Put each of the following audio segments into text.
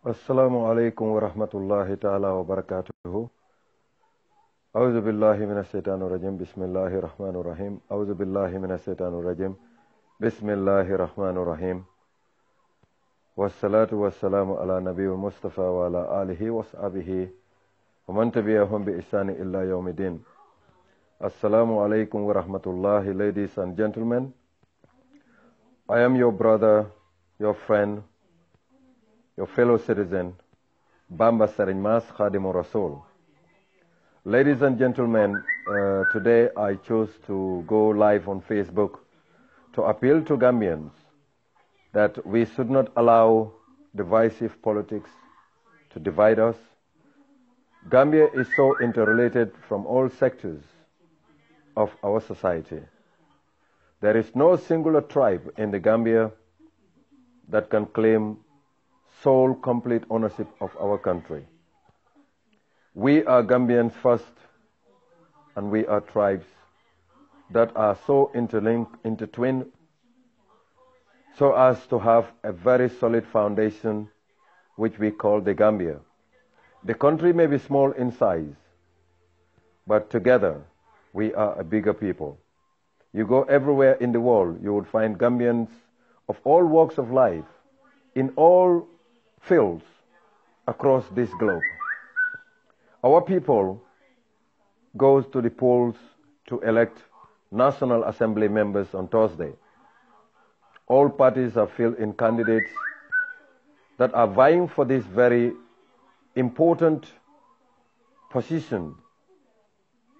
Assalamu alaikum wa rahmatullahi ta'ala wa barakatuhu. A'udhu billahi minash shaitanir rajim. Bismillahir rahmanir rahim. A'udhu billahi minash shaitanir rajim. Bismillahir rahmanir rahim. Wassalatu wassalamu ala nabiyyil Mustafa wa ala alihi wa sahbihi wa man tabi'ahum bi ihsani illa yawmiddin. Assalamu alaikum wa rahmatullahi, ladies and gentlemen. I am your brother, your friend, your fellow citizen, Bamba Serigne Khadimur Rasul. Ladies and gentlemen, today I chose to go live on Facebook to appeal to Gambians that we should not allow divisive politics to divide us. Gambia is so interrelated from all sectors of our society. There is no singular tribe in the Gambia that can claim sole complete ownership of our country. We are Gambians first, and we are tribes that are so interlinked, intertwined, so as to have a very solid foundation which we call the Gambia. The country may be small in size, but together we are a bigger people. You go everywhere in the world, you would find Gambians of all walks of life, in all fields across this globe. Our people goes to the polls to elect National Assembly members on Thursday. All parties are filled in candidates that are vying for this very important position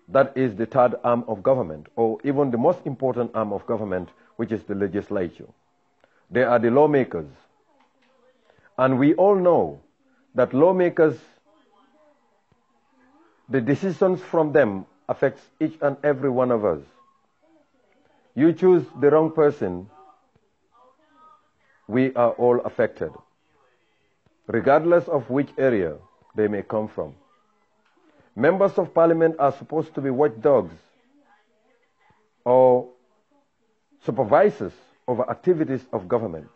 that is the third arm of government, or even the most important arm of government, which is the legislature. They are the lawmakers. And we all know that lawmakers, the decisions from them affects each and every one of us. You choose the wrong person, we are all affected, regardless of which area they may come from. Members of parliament are supposed to be watchdogs or supervisors over activities of government.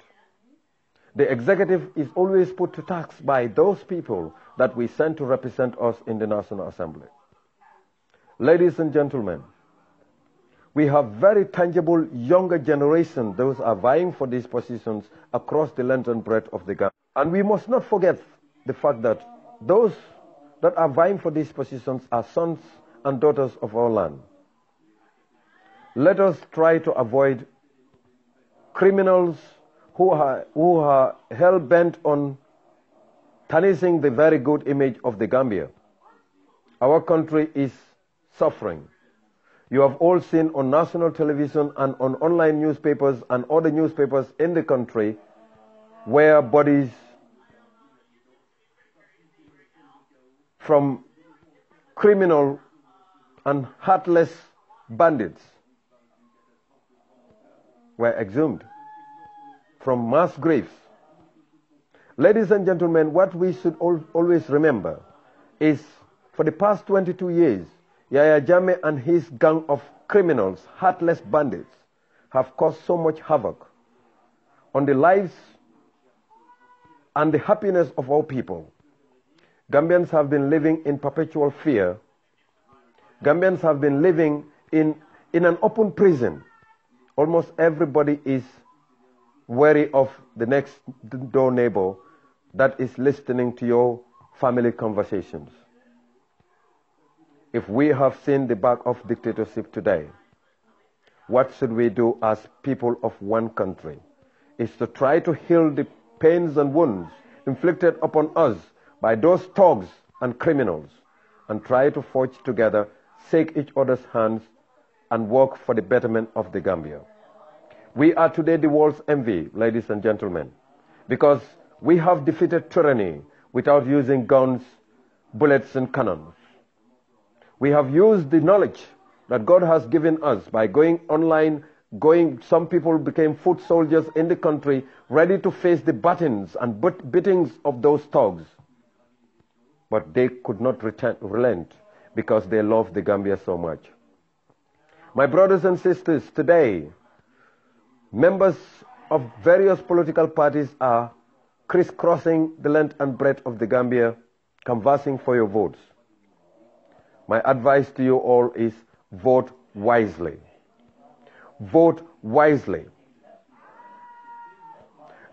The executive is always put to task by those people that we send to represent us in the National Assembly. Ladies and gentlemen, we have very tangible younger generation. Those are vying for these positions across the length and breadth of the Gambia. And we must not forget the fact that those that are vying for these positions are sons and daughters of our land. Let us try to avoid criminals who are hell-bent on tarnishing the very good image of the Gambia. Our country is suffering. You have all seen on national television and on online newspapers and other newspapers in the country where bodies from criminal and heartless bandits were exhumed from mass graves. Ladies and gentlemen, what we should always remember is for the past 22 years, Yaya Jammeh and his gang of criminals, heartless bandits, have caused so much havoc on the lives and the happiness of our people. Gambians have been living in perpetual fear. Gambians have been living in an open prison. Almost everybody is wary of the next door neighbor that is listening to your family conversations. If we have seen the back of dictatorship today, what should we do as people of one country? Is to try to heal the pains and wounds inflicted upon us by those thugs and criminals, and try to forge together, shake each other's hands, and work for the betterment of the Gambia. We are today the world's envy, ladies and gentlemen, because we have defeated tyranny without using guns, bullets, and cannons. We have used the knowledge that God has given us by going online, some people became foot soldiers in the country, ready to face the battens and beatings of those thugs. But they could not relent because they love the Gambia so much. My brothers and sisters, today, members of various political parties are crisscrossing the length and breadth of the Gambia, canvassing for your votes. My advice to you all is vote wisely. Vote wisely.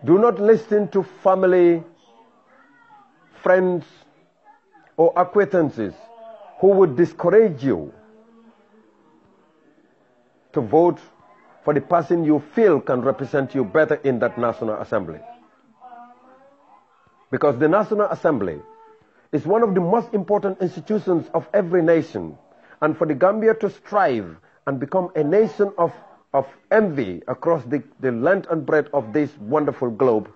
Do not listen to family, friends, or acquaintances who would discourage you to vote for the person you feel can represent you better in that National Assembly. Because the National Assembly is one of the most important institutions of every nation. And for the Gambia to strive and become a nation of envy across the length and breadth of this wonderful globe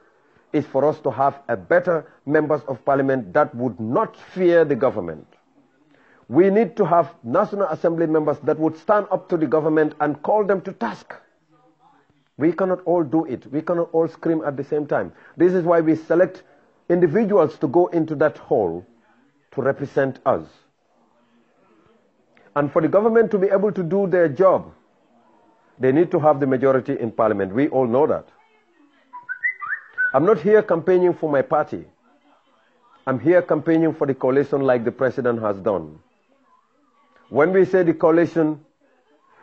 is for us to have a better members of parliament that would not fear the government. We need to have National Assembly members that would stand up to the government and call them to task. We cannot all do it. We cannot all scream at the same time. This is why we select individuals to go into that hall to represent us. And for the government to be able to do their job, they need to have the majority in parliament. We all know that. I'm not here campaigning for my party. I'm here campaigning for the coalition like the president has done. When we say the coalition,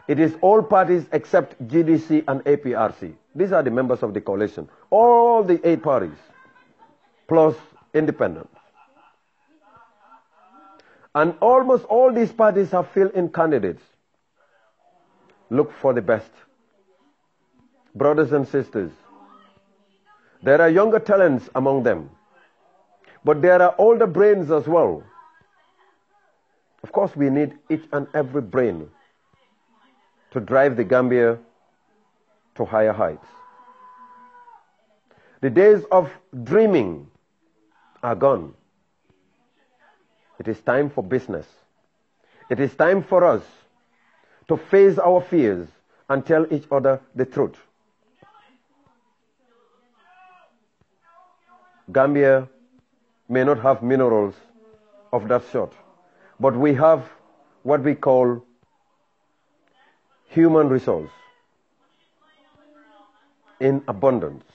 it is all parties except GDC and APRC. These are the members of the coalition. All the 8 parties, plus independents. And almost all these parties have filled in candidates. Look for the best. Brothers and sisters, there are younger talents among them, but there are older brains as well. Of course, we need each and every brain to drive the Gambia to higher heights. The days of dreaming are gone. It is time for business. It is time for us to face our fears and tell each other the truth. Gambia may not have minerals of that sort, but we have what we call human resource in abundance.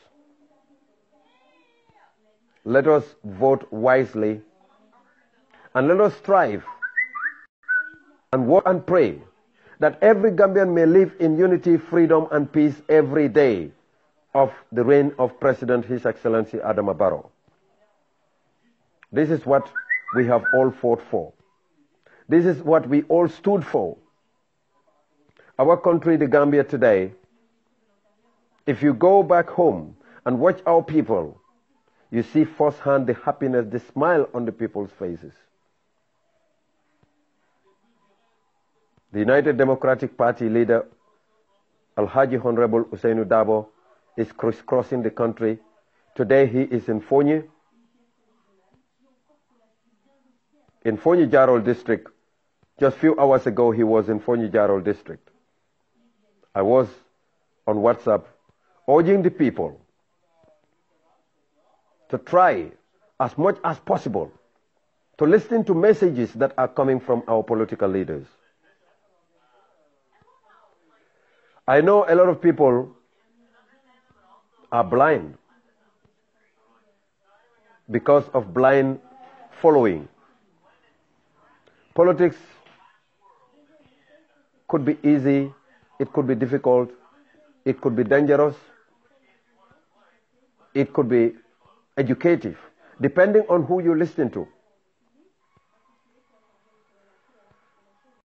Let us vote wisely and let us strive and work and pray that every Gambian may live in unity, freedom and peace every day of the reign of President His Excellency Adama Barrow. This is what we have all fought for. This is what we all stood for. Our country, the Gambia today, if you go back home and watch our people, you see firsthand the happiness, the smile on the people's faces. The United Democratic Party leader, Alhaji Honorable Usainu Dabo, is crisscrossing the country. Today he is in Fonyi Jarol district. Just a few hours ago he was in Fonyi Jarol district. I was on WhatsApp urging the people to try as much as possible to listen to messages that are coming from our political leaders. I know a lot of people are blind because of blind following. Politics could be easy, it could be difficult, it could be dangerous, it could be educative, depending on who you listen to.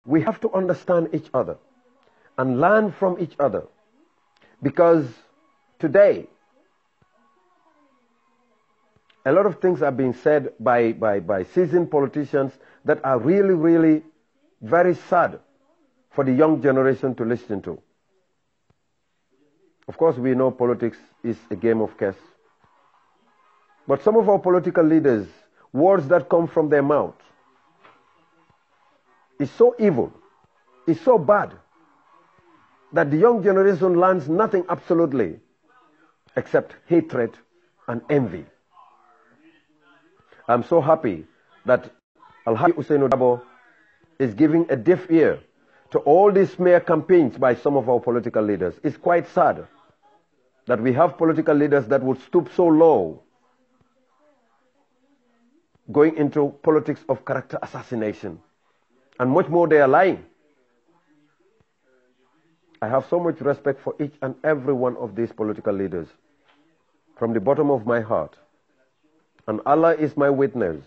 We have to understand each other and learn from each other, because today a lot of things are being said by seasoned politicians that are really, really very sad for the young generation to listen to. Of course, we know politics is a game of chess. But some of our political leaders, words that come from their mouth, is so evil, is so bad, that the young generation learns nothing absolutely except hatred and envy. I'm so happy that Alhaji Usainu Dabo is giving a deaf ear to all these smear campaigns by some of our political leaders. It's quite sad that we have political leaders that would stoop so low going into politics of character assassination. And much more, they are lying. I have so much respect for each and every one of these political leaders from the bottom of my heart. And Allah is my witness.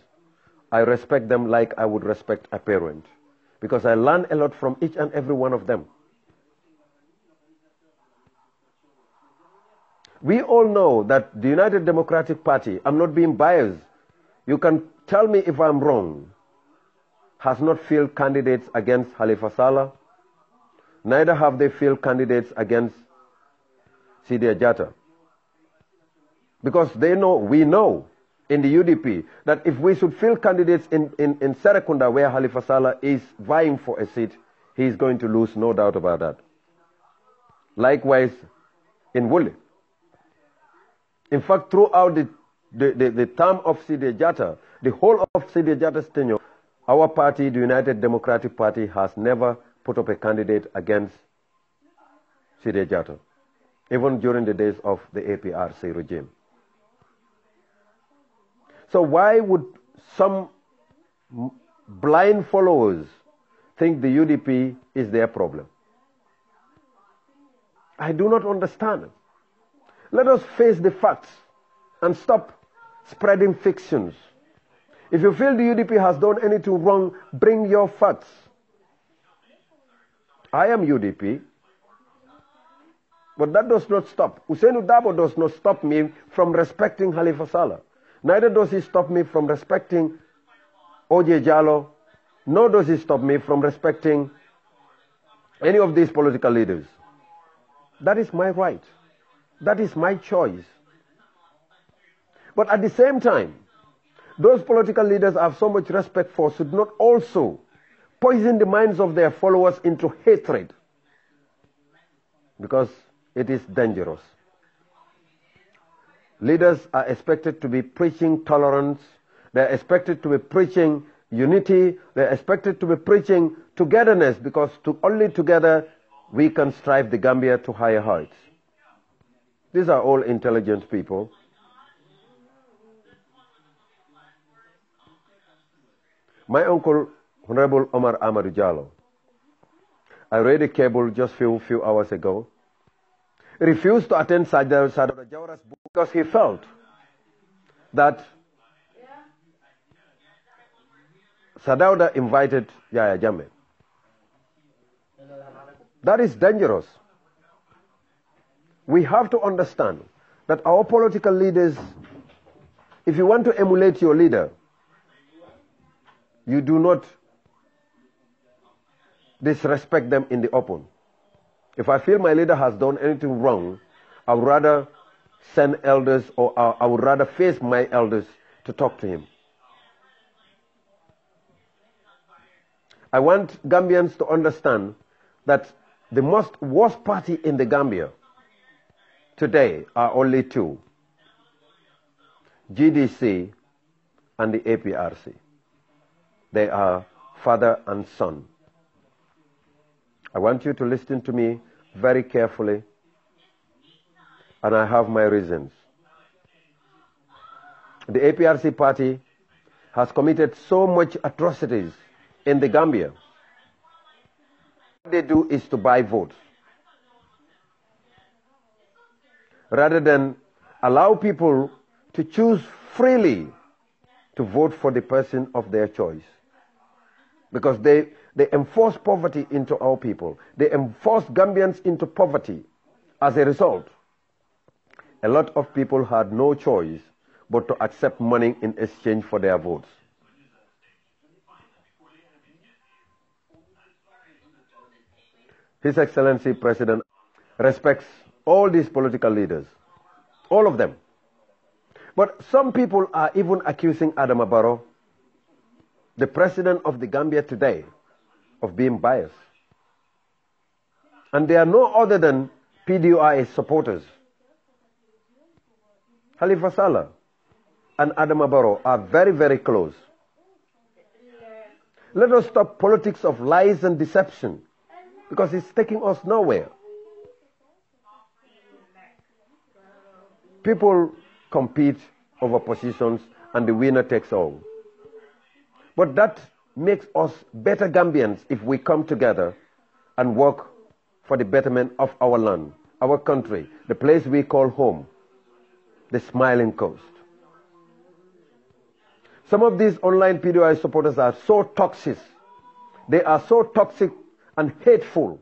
I respect them like I would respect a parent, because I learn a lot from each and every one of them. We all know that the United Democratic Party, I'm not being biased, you can tell me if I'm wrong, has not fielded candidates against Khalifa Saleh, neither have they fielded candidates against Sidi Ajata. Because they know, we know in the UDP that if we should field candidates in Serekunda, where Khalifa Saleh is vying for a seat, he is going to lose, no doubt about that. Likewise in Wuli. In fact, throughout the term of Sidi Ajata, the whole of Sidi Ajata's tenure, our party, the United Democratic Party, has never put up a candidate against Sidi Ajata, even during the days of the APRC regime. So why would some blind followers think the UDP is their problem? I do not understand. Let us face the facts and stop spreading fictions. If you feel the UDP has done anything wrong, bring your facts. I am UDP, but that does not stop. Ousseynou Dabo does not stop me from respecting Khalifa Saleh. Neither does he stop me from respecting O.J. Jallow, nor does he stop me from respecting any of these political leaders. That is my right. That is my choice. But at the same time, those political leaders I have so much respect for should not also poison the minds of their followers into hatred, because it is dangerous. Leaders are expected to be preaching tolerance. They are expected to be preaching unity. They are expected to be preaching togetherness, because only together we can strive the Gambia to higher heights. These are all intelligent people. My uncle, Honorable Omar Amadou Jallow, I read a cable just few hours ago, refused to attend Sadauda Jawara's book because he felt that Sadauda invited Yaya Jammeh. That is dangerous. We have to understand that our political leaders, if you want to emulate your leader, you do not disrespect them in the open. If I feel my leader has done anything wrong, I would rather send elders, or I would rather face my elders to talk to him. I want Gambians to understand that the most worst party in the Gambia today are only two: GDC and the APRC. They are father and son. I want you to listen to me very carefully, and I have my reasons. The APRC party has committed so much atrocities in the Gambia. What they do is to buy votes, rather than allow people to choose freely to vote for the person of their choice. Because they enforce poverty into our people. They enforce Gambians into poverty. As a result, a lot of people had no choice but to accept money in exchange for their votes. His Excellency President respects all these political leaders, all of them. But some people are even accusing Adama Barrow, the president of the Gambia today, of being biased. And they are no other than PDOI supporters. Khalifa Saleh and Adama Barrow are very, very close. Let us stop politics of lies and deception, because it's taking us nowhere. People compete over positions and the winner takes all. But that makes us better Gambians if we come together and work for the betterment of our land, our country, the place we call home, the Smiling Coast. Some of these online PDOI supporters are so toxic. They are so toxic and hateful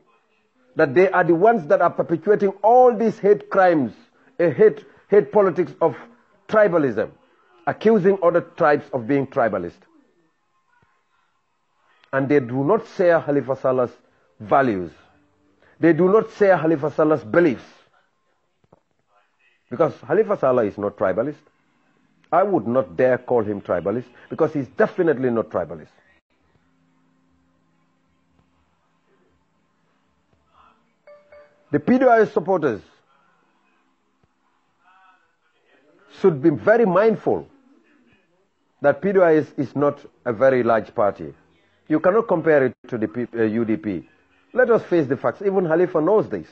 that they are the ones that are perpetuating all these hate crimes, hate politics of tribalism, accusing other tribes of being tribalist. And they do not share Halifa Salah's values. They do not share Halifa Salah's beliefs. Because Halifa Salah is not tribalist. I would not dare call him tribalist because he's definitely not tribalist. The PDOI supporters should be very mindful that PDOI is not a very large party. You cannot compare it to the UDP. Let us face the facts. Even Halifa knows this.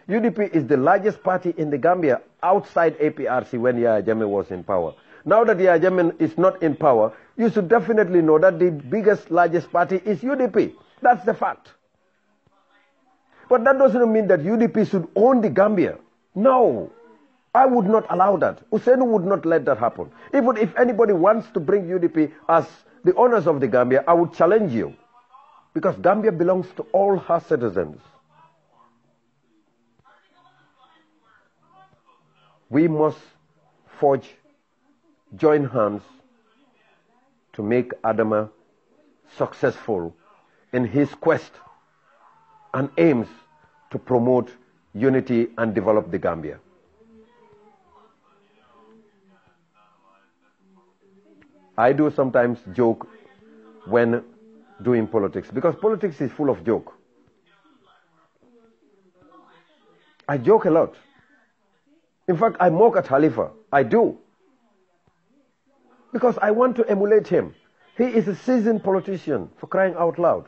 UDP is the largest party in the Gambia outside APRC when Yahya Jammeh was in power. Now that Yahya Jammeh is not in power, you should definitely know that the biggest, largest party is UDP. That's the fact. But that doesn't mean that UDP should own the Gambia. No. I would not allow that. Hussein would not let that happen. Even if anybody wants to bring UDP as the owners of the Gambia, I would challenge you. Because Gambia belongs to all her citizens. We must join hands to make Adama successful in his quest and aims to promote unity and develop the Gambia. I do sometimes joke when doing politics because politics is full of joke. I joke a lot. In fact, I mock at Halifa. I do. Because I want to emulate him. He is a seasoned politician, for crying out loud.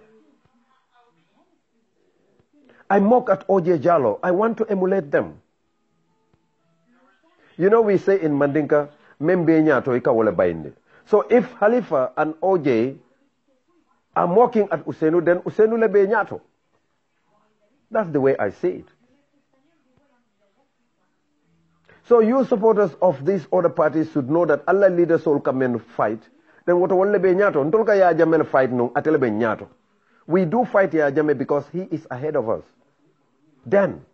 I mock at OJ Jallow. I want to emulate them. You know, we say in Mandinka, Membe nyato ika wale bainde. So if Halifa and OJ are mocking at Usenu, then Usenu lebe nyato. That's the way I see it. So you supporters of these other parties should know that Allah leaders will come and fight. Then what will lebe nyato? Ntolka ya Jammeh fight no atelebe nyato. We do fight Yahya Jammeh because he is ahead of us. Then,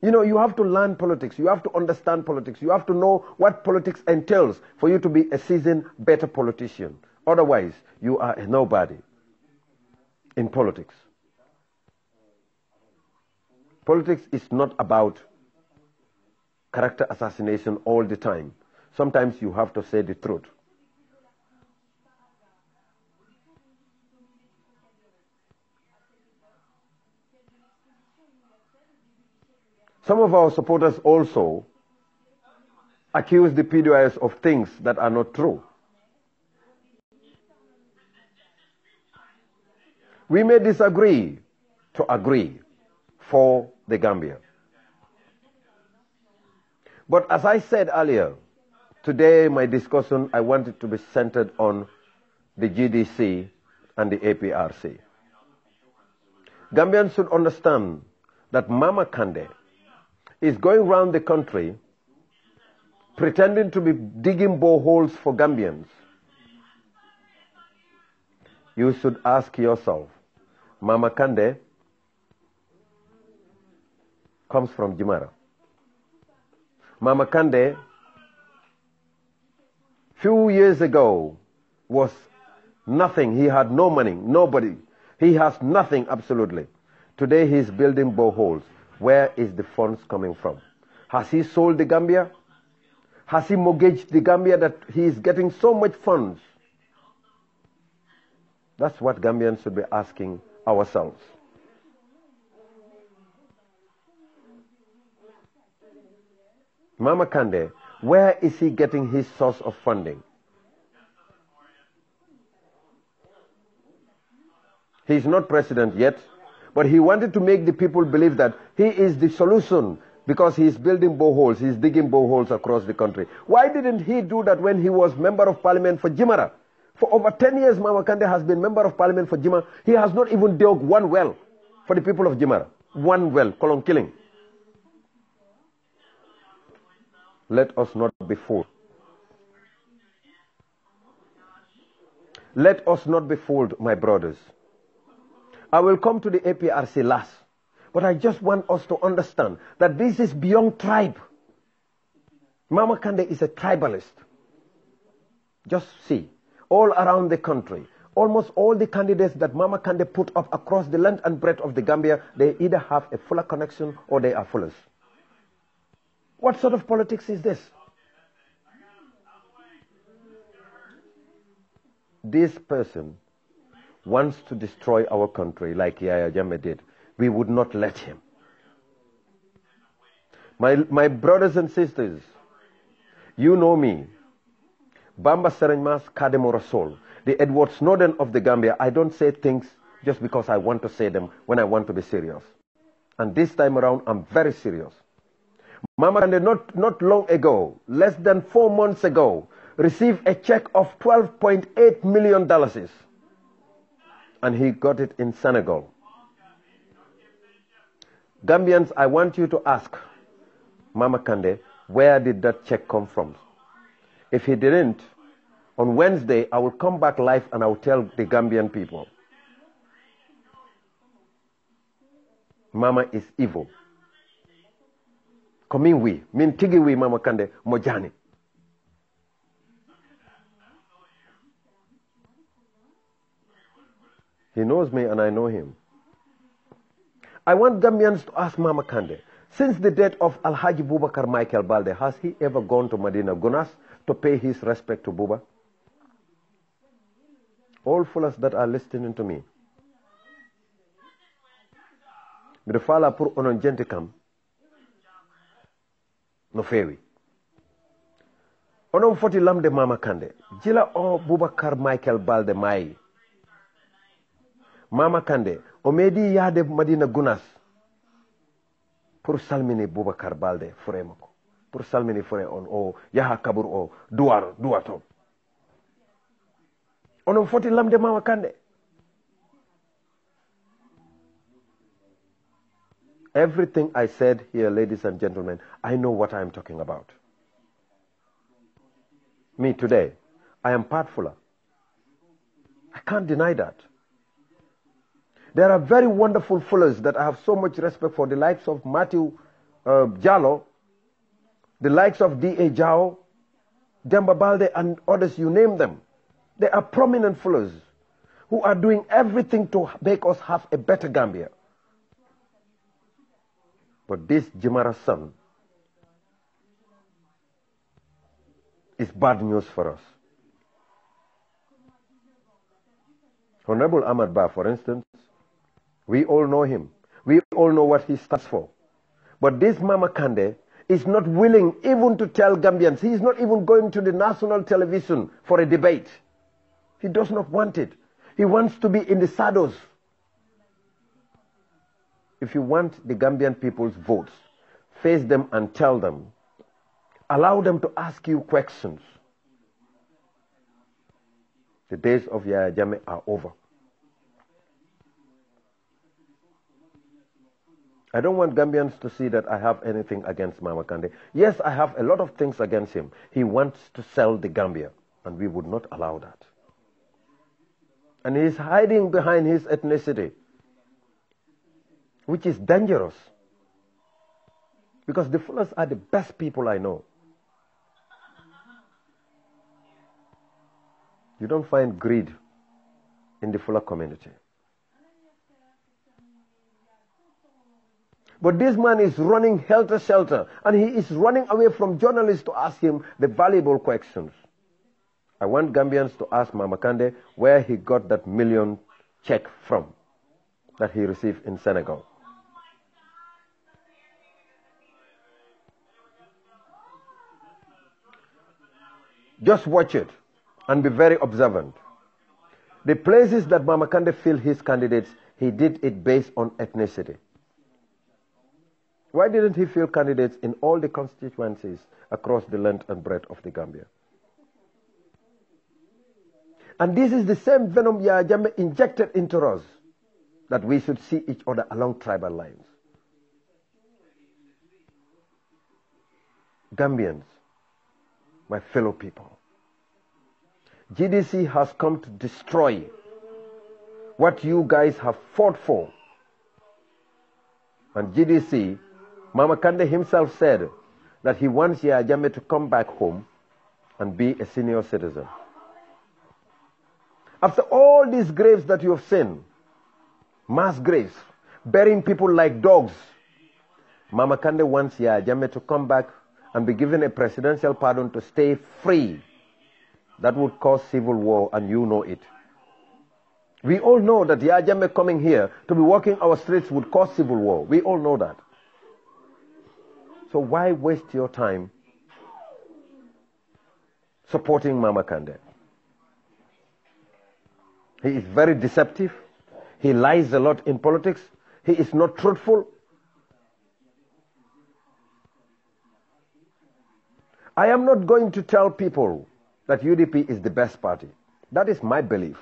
you know, you have to learn politics. You have to understand politics. You have to know what politics entails for you to be a seasoned, better politician. Otherwise, you are a nobody in politics. Politics is not about character assassination all the time. Sometimes you have to say the truth. Some of our supporters also accuse the PDOIs of things that are not true. We may disagree to agree for the Gambia. But as I said earlier, today my discussion, I want it to be centered on the GDC and the APRC. Gambians should understand that Mama Kande is going around the country pretending to be digging boreholes for Gambians. You should ask yourself, Mama Kande comes from Jimara. Mama Kande, few years ago, was nothing. He had no money, nobody. He has nothing, absolutely. Today he's building boreholes. Where is the funds coming from? Has he sold the Gambia? Has he mortgaged the Gambia that he is getting so much funds? That's what Gambians should be asking ourselves. Mama Kande, where is he getting his source of funding? He's not president yet, but he wanted to make the people believe that he is the solution because he's building boreholes, he's digging boreholes across the country. Why didn't he do that when he was Member of Parliament for Jimara? For over 10 years, Mama Kande has been Member of Parliament for Jimara. He has not even dug one well for the people of Jimara. One well, colon killing. Let us not be fooled. Let us not be fooled, my brothers. I will come to the APRC last. But I just want us to understand that this is beyond tribe. Mama Kande is a tribalist. Just see, all around the country, almost all the candidates that Mama Kande put up across the length and breadth of the Gambia, they either have a fuller connection or they are fullers. What sort of politics is this? This person wants to destroy our country like Yaya Jammeh did. We would not let him. My brothers and sisters, you know me. Bamba Serenmas Kademo Rasol, the Edward Snowden of the Gambia. I don't say things just because I want to say them when I want to be serious. And this time around, I'm very serious. Mama Kande not long ago, less than 4 months ago, received a check of $12.8 million. And he got it in Senegal. Gambians, I want you to ask Mama Kande, where did that check come from? If he didn't, on Wednesday, I will come back live and I will tell the Gambian people. Mama is evil. Komin wi, min tigi wi Mama Kande mojani. He knows me and I know him. I want Gambians to ask Mama Kande, since the death of Alhaji Bubakar Michael Balde, has he ever gone to Medina Gunas to pay his respect to Buba? All fullers that are listening to me. Midafala pour onon gentikam no fewi. Onon foti lamde Mama Kande. Jila o Bubakar Michael Balde mai. Mama Kande, o medi yade Madina Gunas pour salmini Bubakar Balde furemako. Pour salmini fure on o yaha kabur o duwato. Onon foti lamde Mama Kande. Everything I said here, ladies and gentlemen, I know what I am talking about. Me today, I am part fuller. I can't deny that. There are very wonderful fullers that I have so much respect for, the likes of Matthew Jallo, the likes of D.A. Jao, Demba Balde, and others, you name them. They are prominent fullers who are doing everything to make us have a better Gambia. But this Jimara son is bad news for us. Honorable Ahmad Ba, for instance, we all know him. We all know what he stands for. But this Mama Kande is not willing even to tell Gambians. He is not even going to the national television for a debate. He does not want it. He wants to be in the shadows. If you want the Gambian people's votes, face them and tell them. Allow them to ask you questions. The days of Yaya Jammeh are over. I don't want Gambians to see that I have anything against Mama Kande. Yes, I have a lot of things against him. He wants to sell the Gambia, and we would not allow that. And he is hiding behind his ethnicity, which is dangerous. Because the Fullers are the best people I know. You don't find greed in the Fuller community. But this man is running helter-skelter, and he is running away from journalists to ask him the valuable questions. I want Gambians to ask Mama Kande where he got that million check from that he received in Senegal. Just watch it and be very observant. The places that Mama Kande filled his candidates, he did it based on ethnicity. Why didn't he field candidates in all the constituencies across the length and breadth of the Gambia? And this is the same venom Yahya Jammeh injected into us, that we should see each other along tribal lines. Gambians, my fellow people, GDC has come to destroy what you guys have fought for. And GDC, Mama Kande himself said that he wants Yahya Jammeh to come back home and be a senior citizen. After all these graves that you have seen, mass graves, burying people like dogs, Mama Kande wants Yahya Jammeh to come back and be given a presidential pardon to stay free. That would cause civil war, and you know it. We all know that Yahya Jammeh coming here to be walking our streets would cause civil war. We all know that. So why waste your time supporting Mama Kande? He is very deceptive. He lies a lot in politics. He is not truthful. I am not going to tell people that UDP is the best party. That is my belief.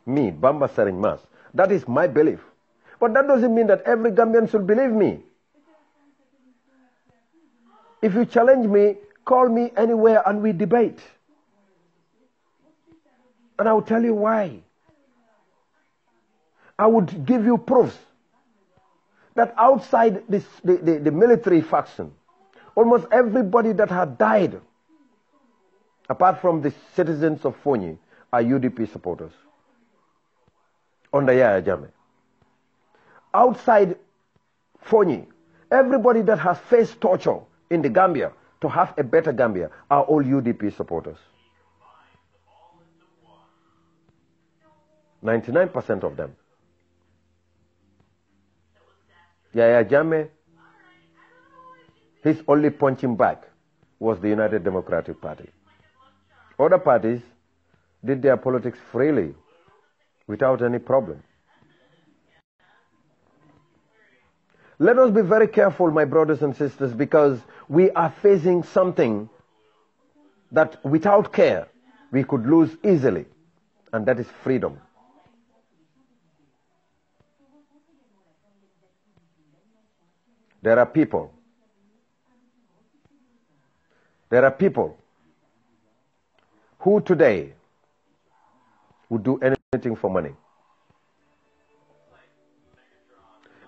Me, Bamba Sering Mas. That is my belief. But that doesn't mean that every Gambian should believe me. If you challenge me, call me anywhere and we debate. And I will tell you why. I would give you proofs that outside the military faction, almost everybody that had died, apart from the citizens of Fonyi, are UDP supporters under Yahya Jammeh. Outside Fonyi, everybody that has faced torture in the Gambia to have a better Gambia are all UDP supporters. 99% of them. Yahya Jammeh, his only punching bag was the United Democratic Party. Other parties did their politics freely, without any problem. Let us be very careful, my brothers and sisters, because we are facing something that without care we could lose easily, and that is freedom. There are people who today would do anything for money.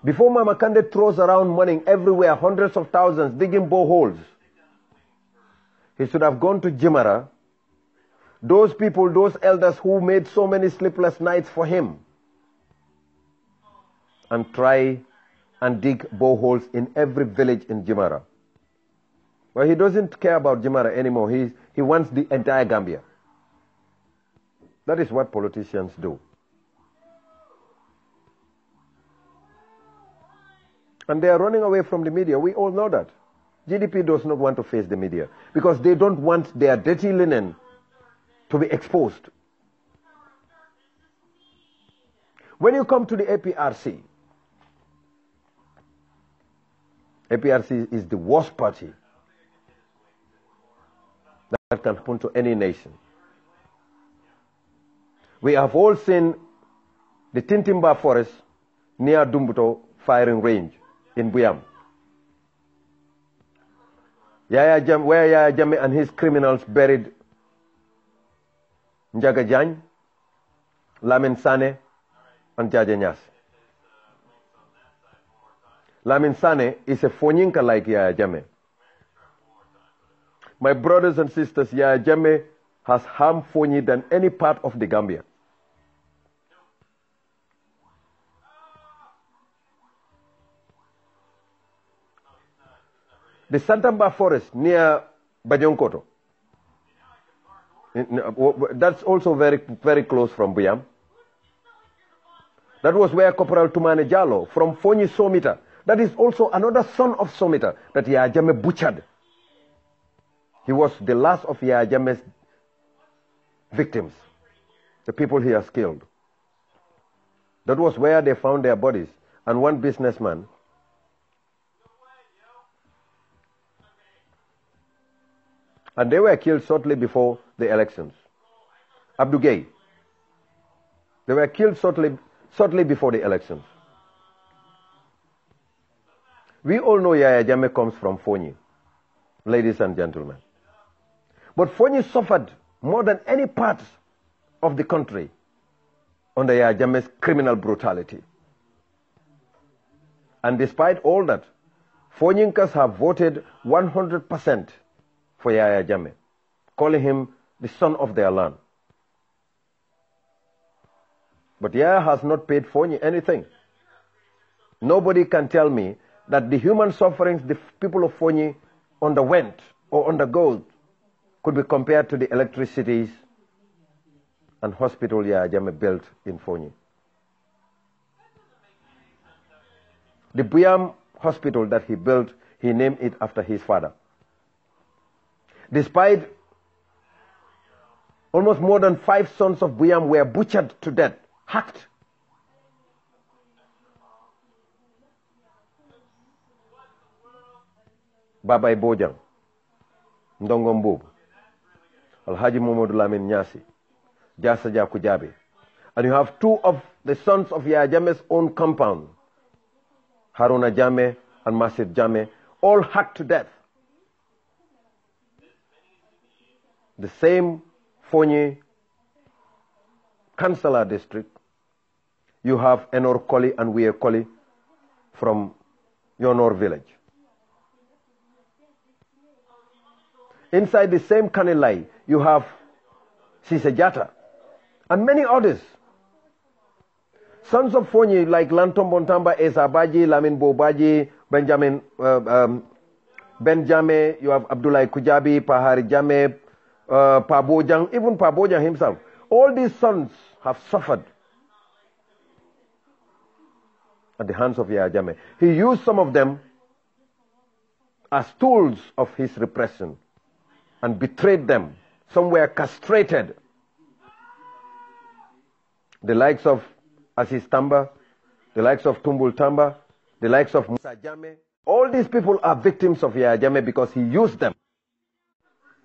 Before Mama Kande throws around money everywhere, hundreds of thousands, digging boreholes, he should have gone to Jimara. Those people, those elders who made so many sleepless nights for him, and try and dig boreholes in every village in Jimara. Well, he doesn't care about Jimara anymore. He wants the entire Gambia. That is what politicians do. And they are running away from the media. We all know that. GDP does not want to face the media because they don't want their dirty linen to be exposed. When you come to the APRC, APRC is the worst party that can happen to any nation. We have all seen the Tintimba forest near Dumbuto firing range in Buyam. Where Yahya Jammeh and his criminals buried Njaga Jany, Lamin Sane, and Jaja Nyas. Lamin Sane is a Fonyinka like Yahya Jammeh. My brothers and sisters, Yahya Jammeh has harmed Fonyi than any part of the Gambia. The Santamba forest near Bajonkoto, that's also very, very close from Buyam. That was where Corporal Tumane Jallo from Fonyi Somita, that is also another son of Somita that Yahya Jammeh butchered. He was the last of Yahya Jammeh's victims, the people he has killed. That was where they found their bodies. And one businessman And they were killed shortly before the elections. Abdou Gueye. They were killed shortly before the elections. We all know Yaya Jammeh comes from Fonyi, ladies and gentlemen. But Fonyi suffered more than any part of the country under Yaya Jammeh's criminal brutality. And despite all that, Fonyinkas have voted 100% for Yaya Jammeh, calling him the son of their land. But Yaya has not paid Fonyi anything. Nobody can tell me that the human sufferings the people of Fonyi underwent or undergo could be compared to the electricities and hospital Yaya Jammeh built in Fonyi. The Buyam hospital that he built, he named it after his father. Despite almost more than 5 sons of Buyam were butchered to death, hacked. Babay Bojang, Ndongo Mboub, Alhaji Momodu Lamin Nyasi, Jasa Jakujabe. And you have 2 of the sons of Yaya Jammeh's own compound, Haruna Jammeh and Masif Jammeh, all hacked to death. The same Fonyi Kansala district, you have Enor Koli and Wiye Koli from Yonor village. Inside the same Kanilai, you have Sisejata and many others. Sons of Fonyi like Lantom Bontamba, Esabaji, Lamin Bobaji, Benjamin Benjame, you have Abdullah Kujabi, Pahari Jame, Pabojang, even Pabojang himself. All these sons have suffered at the hands of Yaya Jammeh. He used some of them as tools of his repression and betrayed them. Some were castrated. The likes of Aziz Tamba, the likes of Tumbul Tamba, the likes of Musa Jammeh. All these people are victims of Yaya Jammeh because he used them.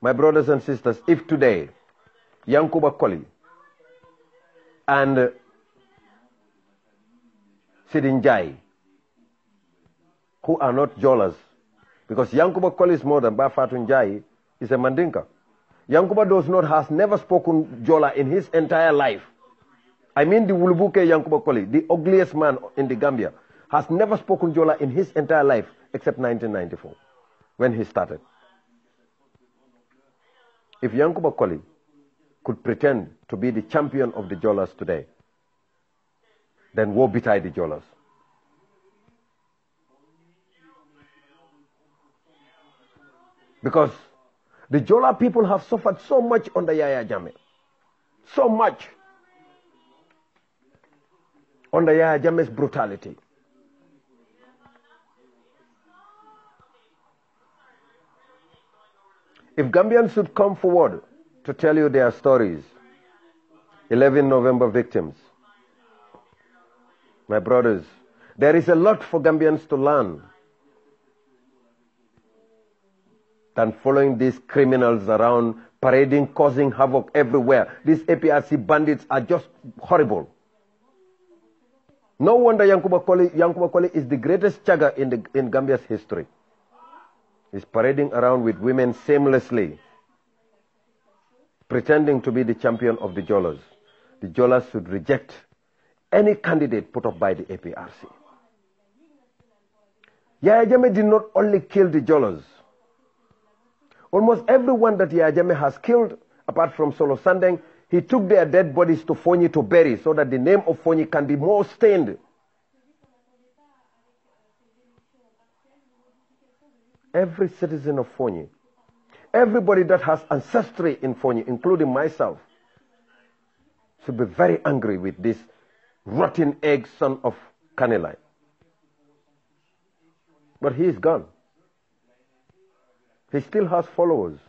My brothers and sisters, if today Yankuba Koli and Sidinjai, who are not Jolas, because Yankuba Koli is more than Bafatun Jai, is a Mandinka. Yankuba has never spoken Jola in his entire life. I mean the Wulubuke Yankuba Koli, the ugliest man in the Gambia, has never spoken Jola in his entire life except 1994, when he started. If Yankuba Koli could pretend to be the champion of the Jolas today, then woe betide the Jolas. Because the Jola people have suffered so much under Yaya Jammeh. So much. Under Yaya Jammeh's brutality. If Gambians should come forward to tell you their stories, 11 November victims, my brothers, there is a lot for Gambians to learn than following these criminals around, parading, causing havoc everywhere. These APRC bandits are just horrible. No wonder Yankuba Koli is the greatest chaga in Gambia's history. He's parading around with women shamelessly, pretending to be the champion of the Jolas. The Jolas should reject any candidate put up by the APRC. Yaya Jammeh did not only kill the Jolas. Almost everyone that Yaya Jammeh has killed, apart from Solo Sandeng, he took their dead bodies to Fonyi to bury so that the name of Fonyi can be more stained. Every citizen of Fonyi, everybody that has ancestry in Fonyi, including myself, should be very angry with this rotten egg son of Kanilai. But he is gone. He still has followers.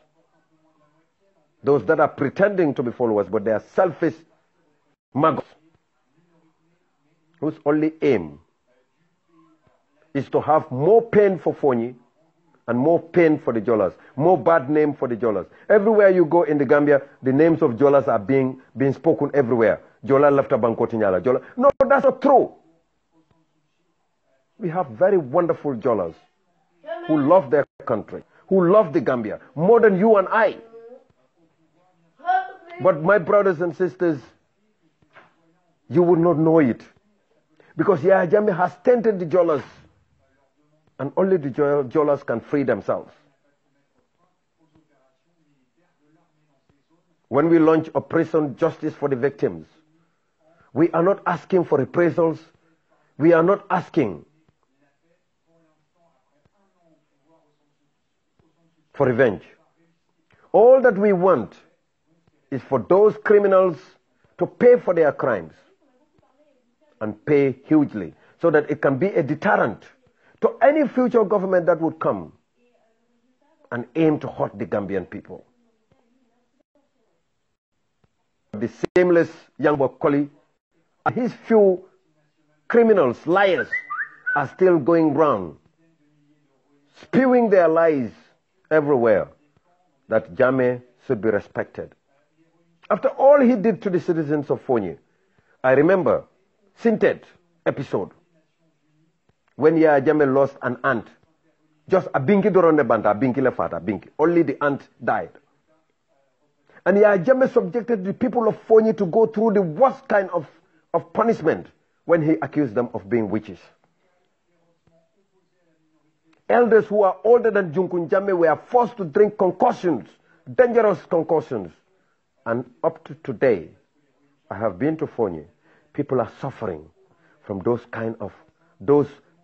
Those that are pretending to be followers, but they are selfish maggots, whose only aim is to have more pain for Fonyi and more pain for the Jolas, more bad name for the Jolas. Everywhere you go in the Gambia, the names of Jolas are being spoken everywhere. Jola left a Bankotinyala. Jola. No, that's not true. We have very wonderful Jolas who love their country, who love the Gambia more than you and I. But my brothers and sisters, you would not know it. Because Yahya Jammeh has tainted the Jolas. And only the Jolas can free themselves. When we launch Operation Justice for the Victims, we are not asking for reprisals. We are not asking for revenge. All that we want is for those criminals to pay for their crimes and pay hugely so that it can be a deterrent to any future government that would come and aim to hurt the Gambian people. The shameless young Bokoli and his few criminals, liars, are still going round, spewing their lies everywhere, that Jammeh should be respected. After all he did to the citizens of Fonyi, I remember Sintet episode, when Yahya Jammeh lost an ant. Just a binki doronde banta, a binki lefata, a binki. Only the ant died. And Yahya Jammeh subjected the people of Fonyi to go through the worst kind of punishment when he accused them of being witches. Elders who are older than Junkun Jammeh were forced to drink concoctions, dangerous concoctions. And up to today, I have been to Fonyi. People are suffering from those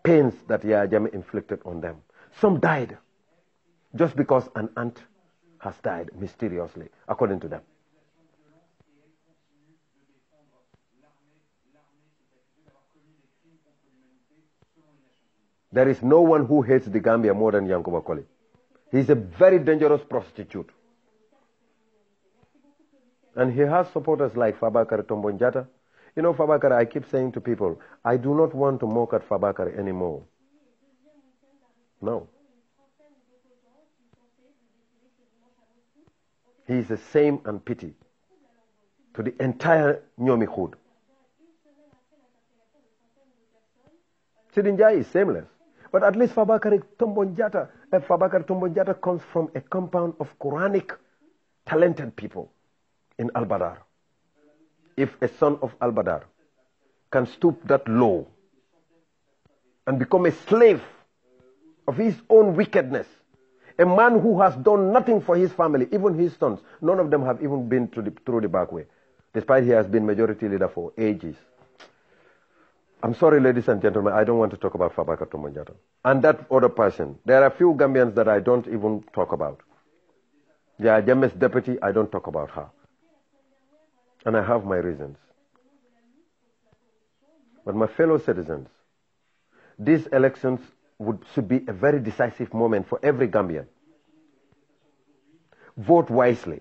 pains that Yahya Jammeh inflicted on them. Some died just because an ant has died mysteriously, according to them. There is no one who hates the Gambia more than Yankuba Koli. He's a very dangerous prostitute. And he has supporters like Fabakary Tombong. You know, Fabakary, I keep saying to people, I do not want to mock at Fabakary anymore. No. He is a shame and pity to the entire Nyomi-hood. Sidinjai is shameless. But at least Fabakary Tombong comes from a compound of Quranic talented people in Al-Badar. If a son of Al-Badar can stoop that low and become a slave of his own wickedness, a man who has done nothing for his family, even his sons, none of them have even been through the back way, despite he has been majority leader for ages. I'm sorry, ladies and gentlemen, I don't want to talk about Fabakary Tombong. And that other person, there are a few Gambians that I don't even talk about. Yahya Jammeh's deputy, I don't talk about her. And I have my reasons. But my fellow citizens, these elections should be a very decisive moment for every Gambian. Vote wisely.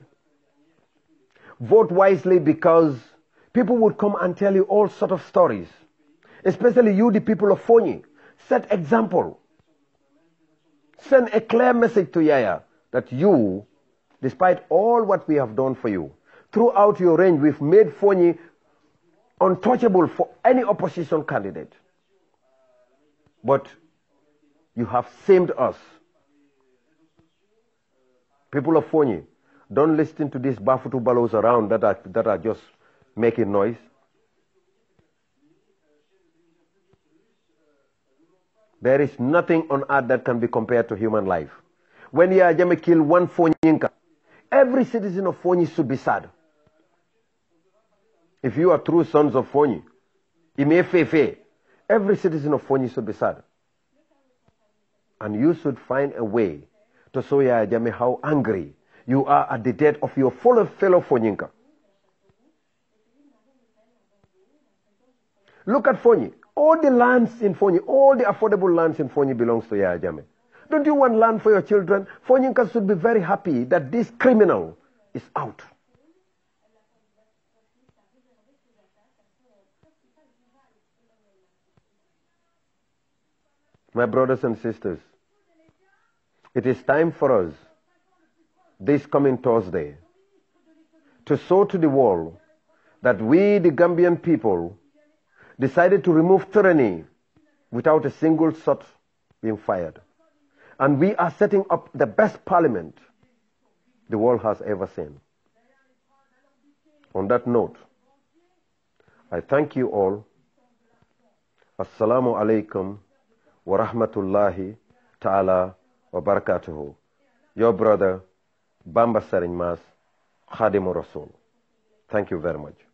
Vote wisely because people would come and tell you all sorts of stories. Especially you, the people of Fonyi. Set example. Send a clear message to Yaya that you, despite all what we have done for you, throughout your reign, we've made Fonyi untouchable for any opposition candidate. But you have shamed us. People of Fonyi, don't listen to these Bafutu Balos around that are just making noise. There is nothing on earth that can be compared to human life. When Yahya Jammeh killed one Fonyinka, every citizen of Fonyi should be sad. If you are true sons of Fonyi, every citizen of Fonyi should be sad. And you should find a way to show Yahya Jammeh how angry you are at the death of your fellow Fonyinka. Look at Fonyi. All the lands in Fonyi, all the affordable lands in Fonyi belongs to Yahya Jammeh. Don't you want land for your children? Fonyinka should be very happy that this criminal is out. My brothers and sisters, It is time for us, this coming Thursday, to show to the world that we, the Gambian people, decided to remove tyranny without a single shot being fired. And we are setting up the best parliament the world has ever seen. On that note, I thank you all. Assalamu alaikum wa rahmatullahi ta'ala wa barakatuhu. Your brother, Bamba Serigne Mass, Khadimu Rasul. Thank you very much.